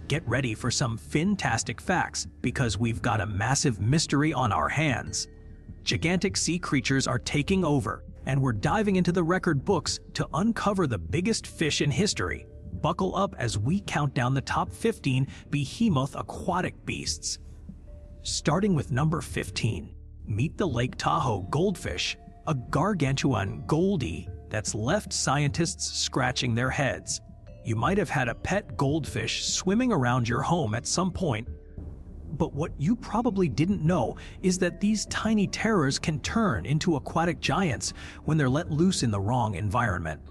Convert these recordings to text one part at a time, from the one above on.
Get ready for some fantastic facts because we've got a massive mystery on our hands. Gigantic sea creatures are taking over, and we're diving into the record books to uncover the biggest fish in history. Buckle up as we count down the top 15 behemoth aquatic beasts. Starting with number 15, meet the Lake Tahoe goldfish, a gargantuan goldie that's left scientists scratching their heads. You might have had a pet goldfish swimming around your home at some point, but what you probably didn't know is that these tiny terrors can turn into aquatic giants when they're let loose in the wrong environment.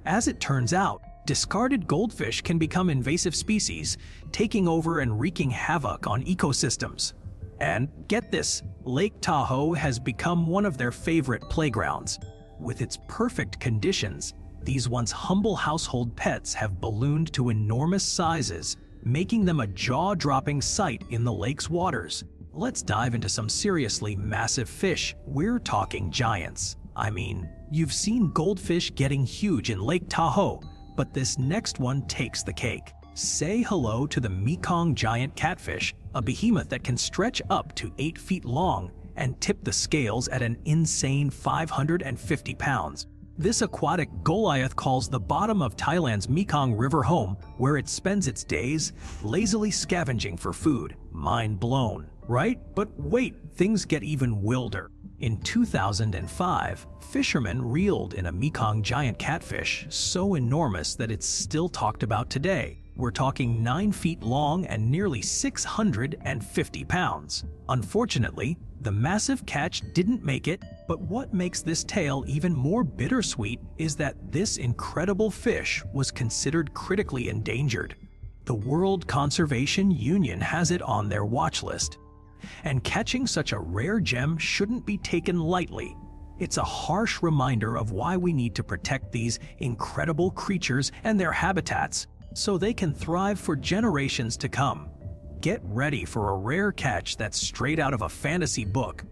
As it turns out, discarded goldfish can become invasive species, taking over and wreaking havoc on ecosystems. And get this, Lake Tahoe has become one of their favorite playgrounds. With its perfect conditions, these once humble household pets have ballooned to enormous sizes, making them a jaw-dropping sight in the lake's waters. Let's dive into some seriously massive fish. We're talking giants. I mean, you've seen goldfish getting huge in Lake Tahoe, but this next one takes the cake. Say hello to the Mekong giant catfish, a behemoth that can stretch up to 8 feet long and tip the scales at an insane 550 pounds. This aquatic Goliath calls the bottom of Thailand's Mekong River home, where it spends its days lazily scavenging for food. Mind blown, right? But wait, things get even wilder. In 2005, fishermen reeled in a Mekong giant catfish so enormous that it's still talked about today. We're talking 9 feet long and nearly 650 pounds. Unfortunately, the massive catch didn't make it, but what makes this tale even more bittersweet is that this incredible fish was considered critically endangered. The World Conservation Union has it on their watch list. And catching such a rare gem shouldn't be taken lightly. It's a harsh reminder of why we need to protect these incredible creatures and their habitats so they can thrive for generations to come. Get ready for a rare catch that's straight out of a fantasy book.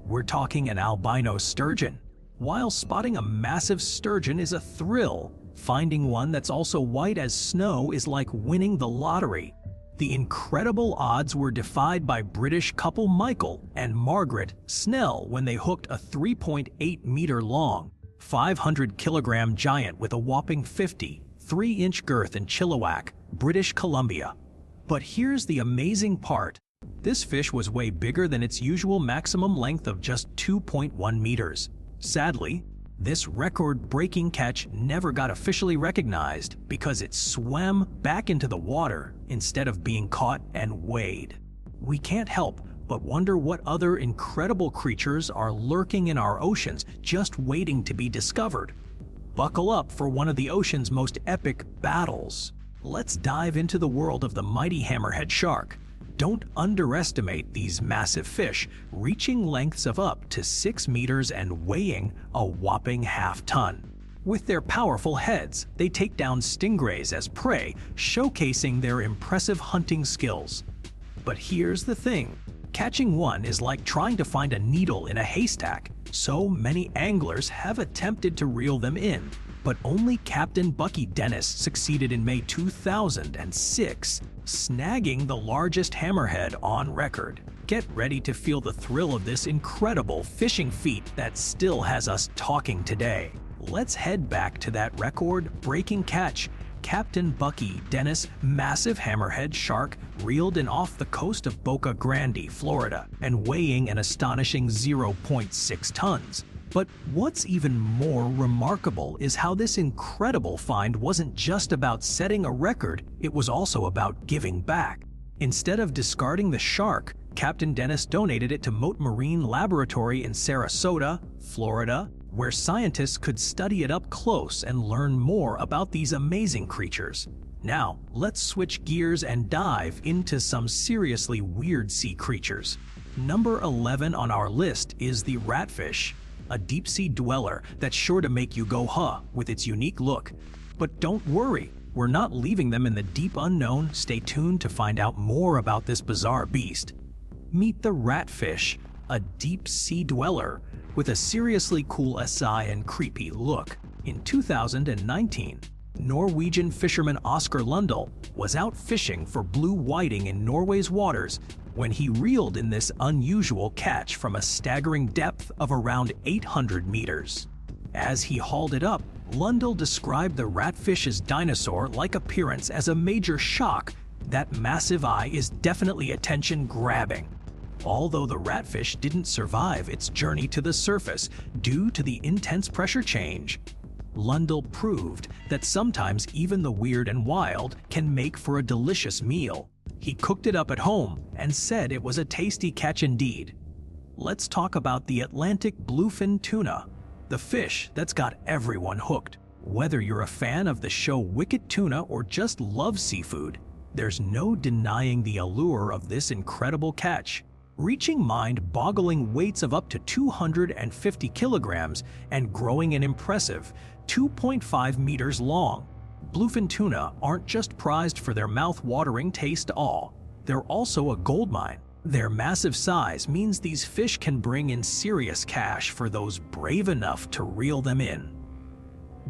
We're talking an albino sturgeon. While spotting a massive sturgeon is a thrill, finding one that's also white as snow is like winning the lottery. The incredible odds were defied by British couple Michael and Margaret Snell when they hooked a 3.8-meter long, 500-kilogram giant with a whopping 53-inch girth in Chilliwack, British Columbia. But here's the amazing part. This fish was way bigger than its usual maximum length of just 2.1 meters. Sadly, this record-breaking catch never got officially recognized because it swam back into the water instead of being caught and weighed. We can't help but wonder what other incredible creatures are lurking in our oceans just waiting to be discovered. Buckle up for one of the ocean's most epic battles. Let's dive into the world of the mighty hammerhead shark. Don't underestimate these massive fish, reaching lengths of up to 6 meters and weighing a whopping half-ton. With their powerful heads, they take down stingrays as prey, showcasing their impressive hunting skills. But here's the thing. Catching one is like trying to find a needle in a haystack. So many anglers have attempted to reel them in, but only Captain Bucky Dennis succeeded in May 2006, snagging the largest hammerhead on record. Get ready to feel the thrill of this incredible fishing feat that still has us talking today. Let's head back to that record-breaking catch. Captain Bucky Dennis' massive hammerhead shark reeled in off the coast of Boca Grande, Florida, and weighing an astonishing 0.6 tons. But what's even more remarkable is how this incredible find wasn't just about setting a record, it was also about giving back. Instead of discarding the shark, Captain Dennis donated it to Mote Marine Laboratory in Sarasota, Florida, where scientists could study it up close and learn more about these amazing creatures. Now, let's switch gears and dive into some seriously weird sea creatures. Number 11 on our list is the ratfish, a deep-sea dweller that's sure to make you go huh with its unique look. But don't worry, we're not leaving them in the deep unknown. Stay tuned to find out more about this bizarre beast. Meet the ratfish, a deep-sea dweller with a seriously cool SI and creepy look. In 2019, Norwegian fisherman Oscar Lundell was out fishing for blue whiting in Norway's waters when he reeled in this unusual catch from a staggering depth of around 800 meters. As he hauled it up, Lundell described the ratfish's dinosaur-like appearance as a major shock. That massive eye is definitely attention-grabbing. Although the ratfish didn't survive its journey to the surface due to the intense pressure change, Lundell proved that sometimes even the weird and wild can make for a delicious meal. He cooked it up at home and said it was a tasty catch indeed. Let's talk about the Atlantic bluefin tuna, the fish that's got everyone hooked. Whether you're a fan of the show Wicked Tuna or just love seafood, there's no denying the allure of this incredible catch. Reaching mind-boggling weights of up to 250 kilograms and growing an impressive 2.5 meters long, bluefin tuna aren't just prized for their mouth-watering taste they're also a goldmine. Their massive size means these fish can bring in serious cash for those brave enough to reel them in.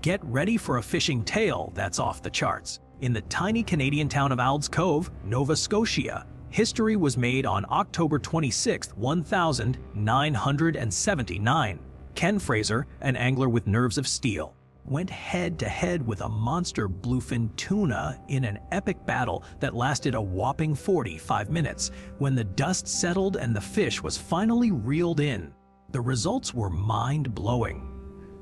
Get ready for a fishing tale that's off the charts. In the tiny Canadian town of Alds Cove, Nova Scotia, history was made on October 26, 1979. Ken Fraser, an angler with nerves of steel, went head-to-head with a monster bluefin tuna in an epic battle that lasted a whopping 45 minutes. When the dust settled and the fish was finally reeled in, the results were mind-blowing.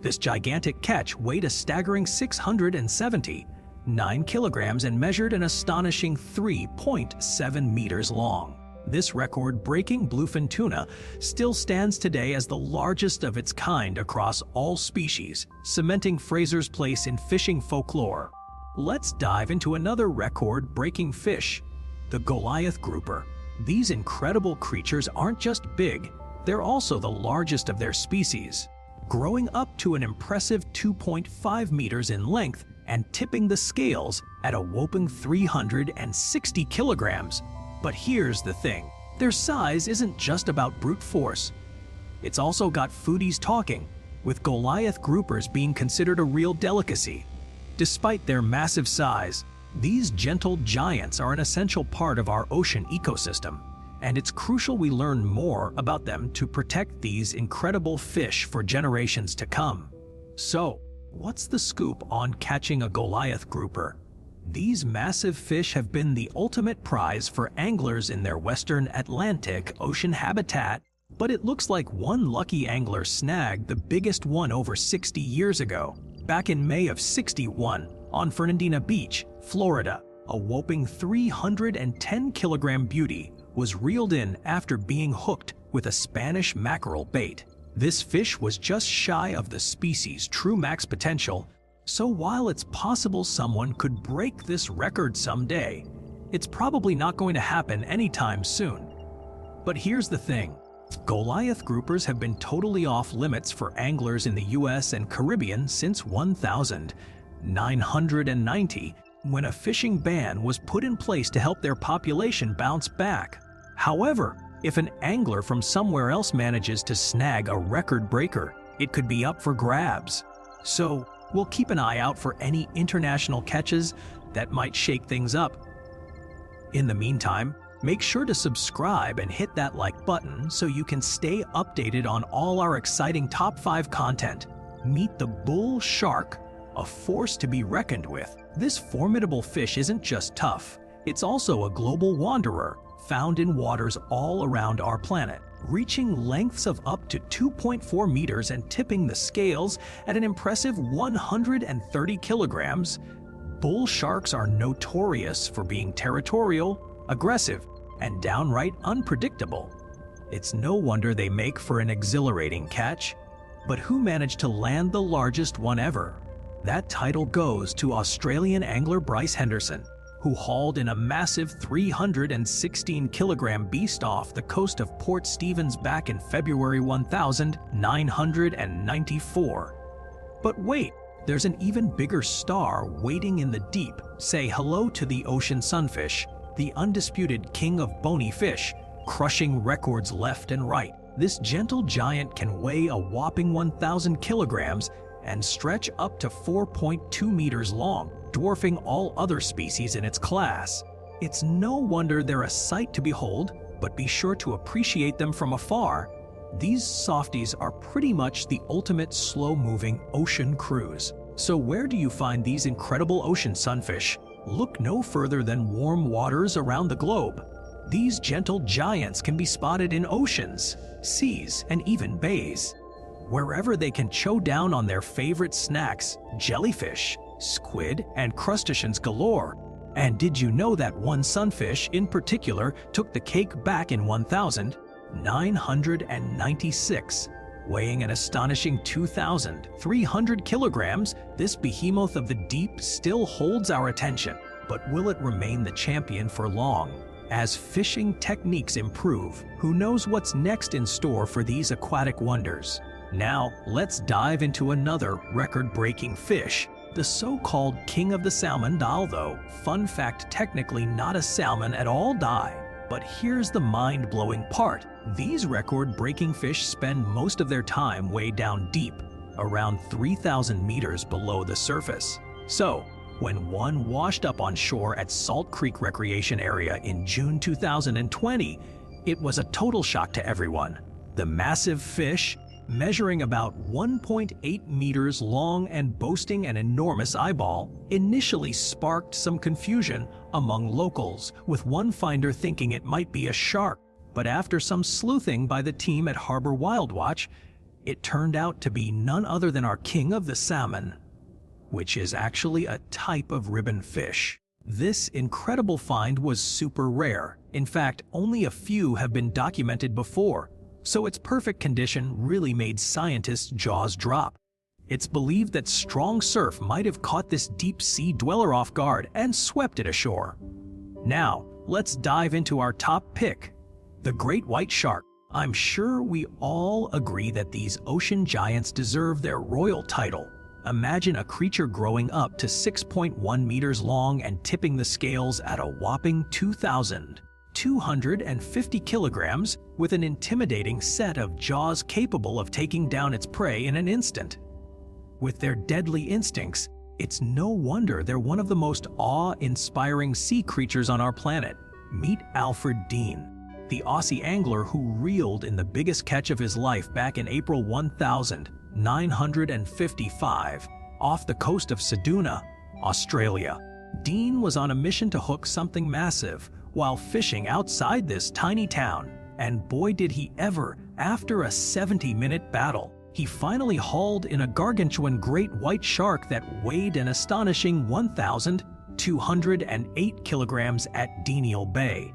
This gigantic catch weighed a staggering 679 kilograms and measured an astonishing 3.7 meters long. This record-breaking bluefin tuna still stands today as the largest of its kind across all species, cementing Fraser's place in fishing folklore. Let's dive into another record-breaking fish, the Goliath grouper. These incredible creatures aren't just big, they're also the largest of their species, growing up to an impressive 2.5 meters in length and tipping the scales at a whopping 360 kilograms. But here's the thing, their size isn't just about brute force. It's also got foodies talking, with Goliath groupers being considered a real delicacy. Despite their massive size, these gentle giants are an essential part of our ocean ecosystem, and it's crucial we learn more about them to protect these incredible fish for generations to come. So, what's the scoop on catching a Goliath grouper? These massive fish have been the ultimate prize for anglers in their western Atlantic Ocean habitat, but it looks like one lucky angler snagged the biggest one over 60 years ago. Back in May of '61, on Fernandina Beach, Florida, a whopping 310-kilogram beauty was reeled in after being hooked with a Spanish mackerel bait. This fish was just shy of the species' true max potential, so while it's possible someone could break this record someday, it's probably not going to happen anytime soon. But here's the thing, Goliath groupers have been totally off limits for anglers in the US and Caribbean since 1990, when a fishing ban was put in place to help their population bounce back. However, if an angler from somewhere else manages to snag a record breaker, it could be up for grabs. So, we'll keep an eye out for any international catches that might shake things up. In the meantime, make sure to subscribe and hit that like button so you can stay updated on all our exciting top 5 content. Meet the bull shark, a force to be reckoned with. This formidable fish isn't just tough, it's also a global wanderer, found in waters all around our planet, reaching lengths of up to 2.4 meters and tipping the scales at an impressive 130 kilograms. Bull sharks are notorious for being territorial, aggressive, and downright unpredictable. It's no wonder they make for an exhilarating catch. But who managed to land the largest one ever? That title goes to Australian angler Bryce Henderson, who hauled in a massive 316-kilogram beast off the coast of Port Stephens back in February 1994. But wait, there's an even bigger star waiting in the deep. Say hello to the ocean sunfish, the undisputed king of bony fish, crushing records left and right. This gentle giant can weigh a whopping 1,000 kilograms and stretch up to 4.2 meters long, dwarfing all other species in its class. It's no wonder they're a sight to behold, but be sure to appreciate them from afar. These softies are pretty much the ultimate slow-moving ocean cruise. So where do you find these incredible ocean sunfish? Look no further than warm waters around the globe. These gentle giants can be spotted in oceans, seas, and even bays. Wherever they can chow down on their favorite snacks, jellyfish, squid, and crustaceans galore. And did you know that one sunfish in particular took the cake back in 1996? Weighing an astonishing 2,300 kilograms, this behemoth of the deep still holds our attention. But will it remain the champion for long? As fishing techniques improve, who knows what's next in store for these aquatic wonders? Now, let's dive into another record-breaking fish, the so-called king of the salmon, although, fun fact, technically not a salmon at all. But here's the mind-blowing part. These record-breaking fish spend most of their time way down deep, around 3,000 meters below the surface. So, when one washed up on shore at Salt Creek Recreation Area in June 2020, it was a total shock to everyone. The massive fish, measuring about 1.8 meters long and boasting an enormous eyeball, initially sparked some confusion among locals, with one finder thinking it might be a shark. But after some sleuthing by the team at Harbor Wildwatch, it turned out to be none other than our king of the salmon, which is actually a type of ribbon fish. This incredible find was super rare. In fact, only a few have been documented before, so its perfect condition really made scientists' jaws drop. It's believed that strong surf might have caught this deep-sea dweller off guard and swept it ashore. Now, let's dive into our top pick, the great white shark. I'm sure we all agree that these ocean giants deserve their royal title. Imagine a creature growing up to 6.1 meters long and tipping the scales at a whopping 2,250 kilograms, with an intimidating set of jaws capable of taking down its prey in an instant. With their deadly instincts, it's no wonder they're one of the most awe-inspiring sea creatures on our planet. Meet Alfred Dean, the Aussie angler who reeled in the biggest catch of his life back in April 1955 off the coast of Ceduna, Australia. Dean was on a mission to hook something massive while fishing outside this tiny town, and boy did he ever. After a 70-minute battle, he finally hauled in a gargantuan great white shark that weighed an astonishing 1,208 kilograms at Denial Bay.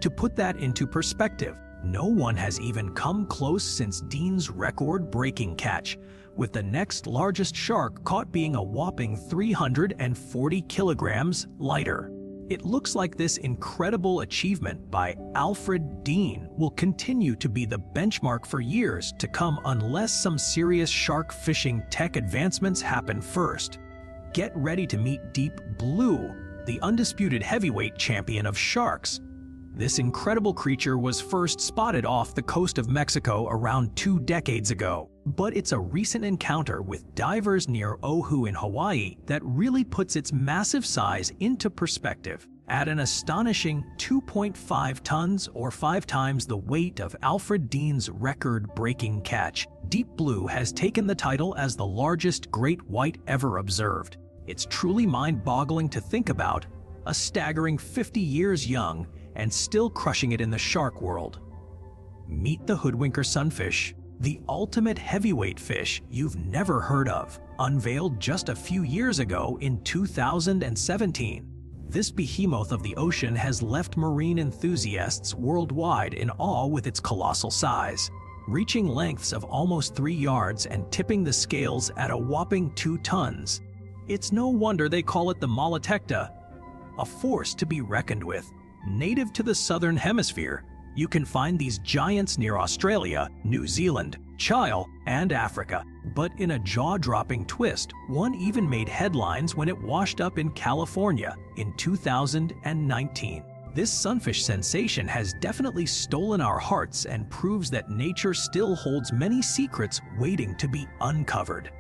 To put that into perspective, no one has even come close since Dean's record-breaking catch, with the next largest shark caught being a whopping 340 kilograms lighter. It looks like this incredible achievement by Alfred Dean will continue to be the benchmark for years to come unless some serious shark fishing tech advancements happen first. Get ready to meet Deep Blue, the undisputed heavyweight champion of sharks. This incredible creature was first spotted off the coast of Mexico around 2 decades ago, but it's a recent encounter with divers near Oahu in Hawaii that really puts its massive size into perspective. At an astonishing 2.5 tons or 5 times the weight of Alfred Dean's record-breaking catch, Deep Blue has taken the title as the largest great white ever observed. It's truly mind-boggling to think about, a staggering 50 years young and still crushing it in the shark world. Meet the hoodwinker sunfish, the ultimate heavyweight fish you've never heard of, unveiled just a few years ago in 2017. This behemoth of the ocean has left marine enthusiasts worldwide in awe with its colossal size, reaching lengths of almost 3 yards and tipping the scales at a whopping 2 tons. It's no wonder they call it the Malatecta, a force to be reckoned with. Native to the southern hemisphere, you can find these giants near Australia, New Zealand, Chile, and Africa. But in a jaw-dropping twist, one even made headlines when it washed up in California in 2019. This sunfish sensation has definitely stolen our hearts and proves that nature still holds many secrets waiting to be uncovered.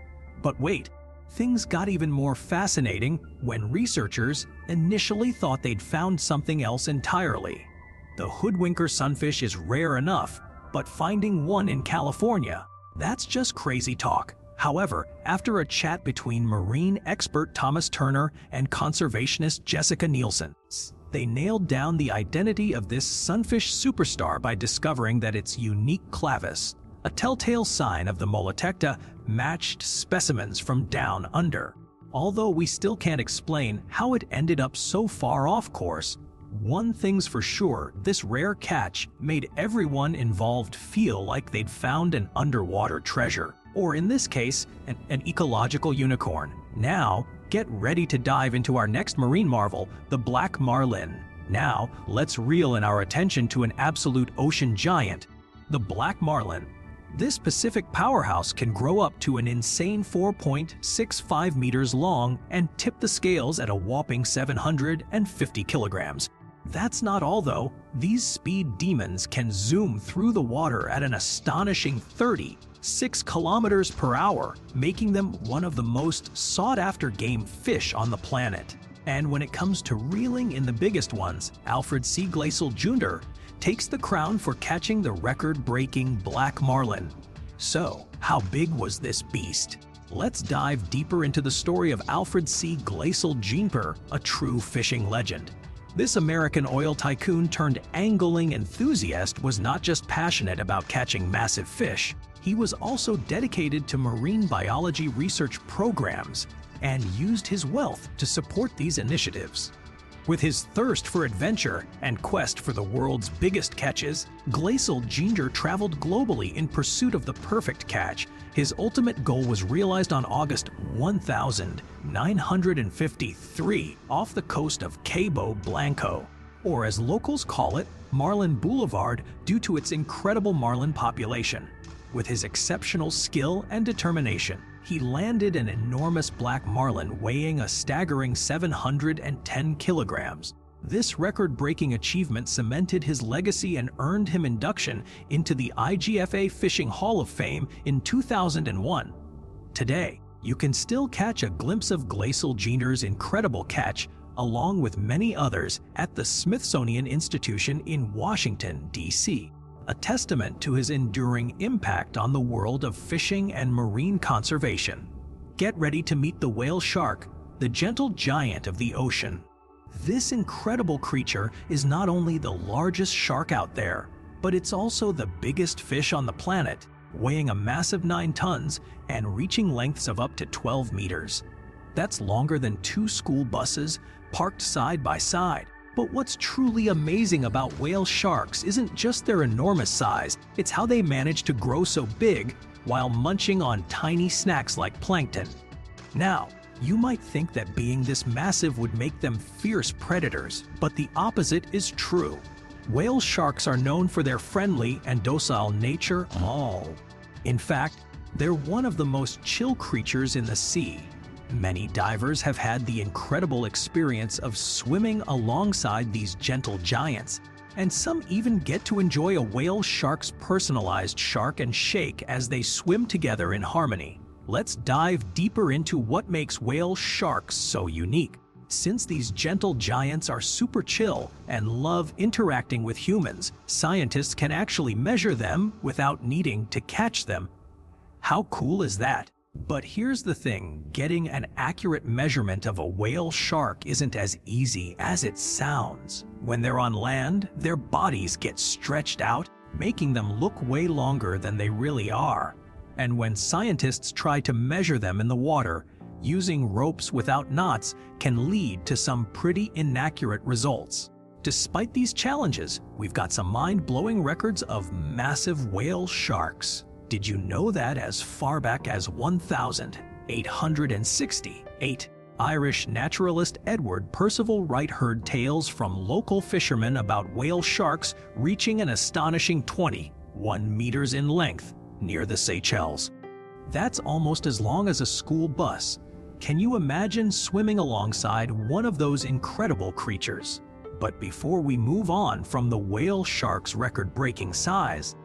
But wait, things got even more fascinating when researchers initially thought they'd found something else entirely. The hoodwinker sunfish is rare enough, but finding one in California, that's just crazy talk. However, after a chat between marine expert Thomas Turner and conservationist Jessica Nielsen, they nailed down the identity of this sunfish superstar by discovering that its unique clavis, a telltale sign of the molotecta, matched specimens from down under. Although we still can't explain how it ended up so far off course, one thing's for sure, this rare catch made everyone involved feel like they'd found an underwater treasure, or in this case, an ecological unicorn. Now, get ready to dive into our next marine marvel, the black marlin. Now, let's reel in our attention to an absolute ocean giant, the black marlin. This Pacific powerhouse can grow up to an insane 4.65 meters long and tip the scales at a whopping 750 kilograms. That's not all though. These speed demons can zoom through the water at an astonishing 36 kilometers per hour, making them one of the most sought-after game fish on the planet. And when it comes to reeling in the biggest ones, Alfred C. Glacial Jr. takes the crown for catching the record-breaking black marlin. So, how big was this beast? Let's dive deeper into the story of Alfred C. Glacial Jr., a true fishing legend. This American oil tycoon turned angling enthusiast was not just passionate about catching massive fish, he was also dedicated to marine biology research programs and used his wealth to support these initiatives. With his thirst for adventure and quest for the world's biggest catches, Glacial Jr. traveled globally in pursuit of the perfect catch. His ultimate goal was realized on August 1953 off the coast of Cabo Blanco, or as locals call it, Marlin Boulevard, due to its incredible marlin population. With his exceptional skill and determination, he landed an enormous black marlin weighing a staggering 710 kilograms. This record-breaking achievement cemented his legacy and earned him induction into the IGFA Fishing Hall of Fame in 2001. Today, you can still catch a glimpse of Glacial Jr.'s incredible catch, along with many others, at the Smithsonian Institution in Washington, D.C., a testament to his enduring impact on the world of fishing and marine conservation. Get ready to meet the whale shark, the gentle giant of the ocean. This incredible creature is not only the largest shark out there, but it's also the biggest fish on the planet, weighing a massive 9 tons and reaching lengths of up to 12 meters. That's longer than 2 school buses parked side by side. But what's truly amazing about whale sharks isn't just their enormous size, it's how they manage to grow so big while munching on tiny snacks like plankton. Now, you might think that being this massive would make them fierce predators, but the opposite is true. Whale sharks are known for their friendly and docile nature. In fact, they're one of the most chill creatures in the sea. Many divers have had the incredible experience of swimming alongside these gentle giants, and some even get to enjoy a whale shark's personalized shark and shake as they swim together in harmony. Let's dive deeper into what makes whale sharks so unique. Since these gentle giants are super chill and love interacting with humans, scientists can actually measure them without needing to catch them. How cool is that? But here's the thing, getting an accurate measurement of a whale shark isn't as easy as it sounds. When they're on land, their bodies get stretched out, making them look way longer than they really are. And when scientists try to measure them in the water, using ropes without knots can lead to some pretty inaccurate results. Despite these challenges, we've got some mind-blowing records of massive whale sharks. Did you know that as far back as 1868, Irish naturalist Edward Percival Wright heard tales from local fishermen about whale sharks reaching an astonishing 21 meters in length near the Seychelles? That's almost as long as a school bus. Can you imagine swimming alongside one of those incredible creatures? But before we move on from the whale shark's record-breaking size,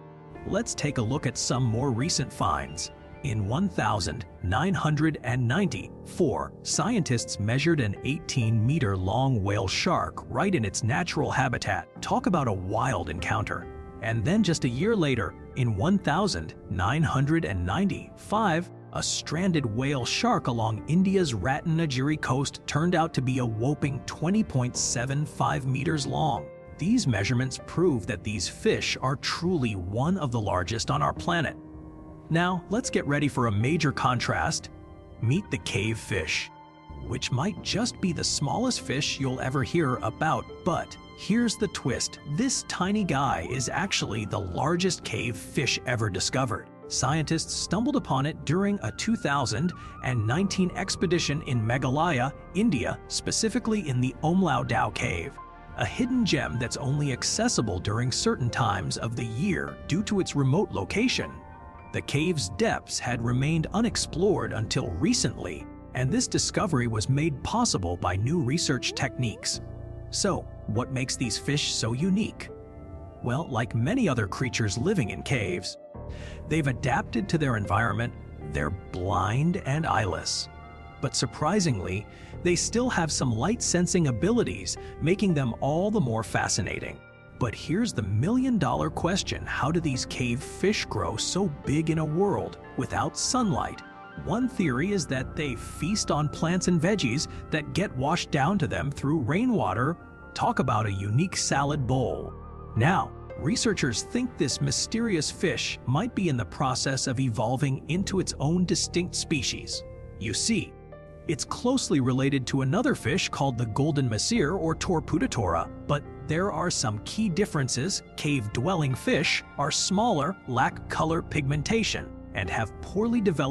let's take a look at some more recent finds. In 1994, scientists measured an 18-meter-long whale shark right in its natural habitat. Talk about a wild encounter. And then just a year later, in 1995, a stranded whale shark along India's Ratnagiri coast turned out to be a whopping 20.75 meters long. These measurements prove that these fish are truly one of the largest on our planet. Now, let's get ready for a major contrast. Meet the cave fish, which might just be the smallest fish you'll ever hear about, but here's the twist. This tiny guy is actually the largest cave fish ever discovered. Scientists stumbled upon it during a 2019 expedition in Meghalaya, India, specifically in the Omlao Dao cave, a hidden gem that's only accessible during certain times of the year due to its remote location. The cave's depths had remained unexplored until recently, and this discovery was made possible by new research techniques. So, what makes these fish so unique? Well, like many other creatures living in caves, they've adapted to their environment. They're blind and eyeless. But surprisingly, they still have some light-sensing abilities, making them all the more fascinating. But here's the million-dollar question: how do these cave fish grow so big in a world without sunlight? One theory is that they feast on plants and veggies that get washed down to them through rainwater. Talk about a unique salad bowl. Now, researchers think this mysterious fish might be in the process of evolving into its own distinct species. You see, it's closely related to another fish called the golden mahseer or torputitora, but there are some key differences. Cave-dwelling fish are smaller, lack color pigmentation, and have poorly developed